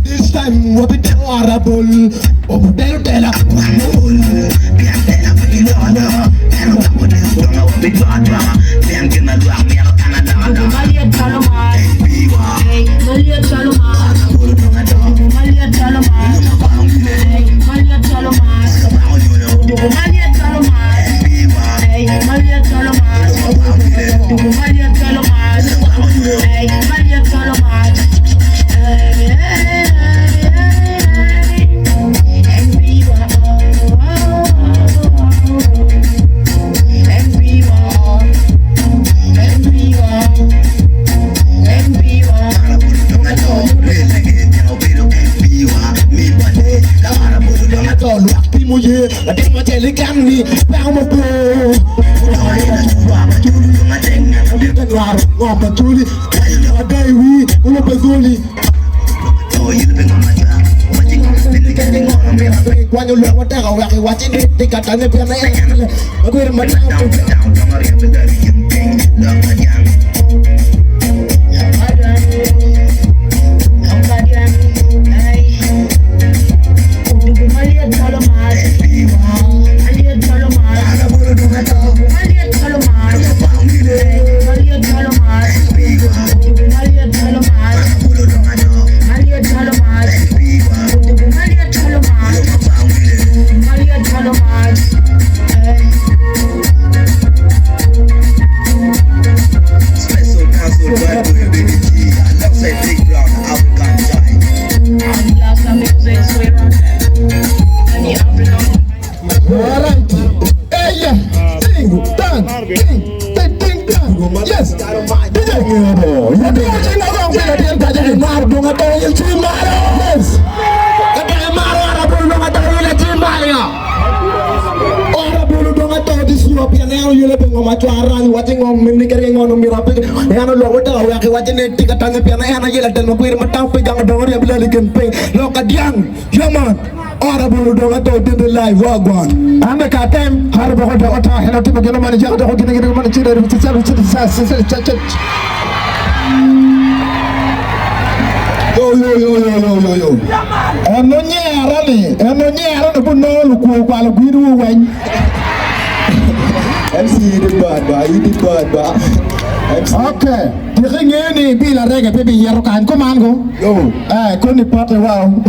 This time we'll be horrible. Okay, the thing is, be la reggae, baby, you can come and go. Yo, couldn't party well.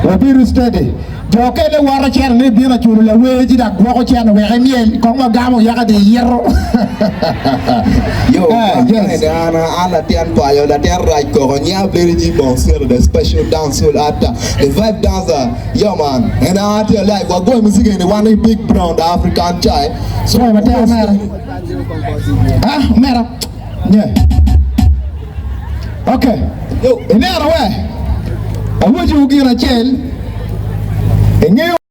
We'll be steady. Joke le wara chen ne bi na churu la weji da gwo chen we remien ko ma gamo ya de hierro. Yo, yes. Ala tian pa yo la tian right ko nya very deep on the special dancehall after the vibe dancer. Yo man, and I tell like we're going music in the one big brown the African child. So I tell mera. Ah, mera. Yeah. Okay. Yo, in there way. I want you to get a chain. And you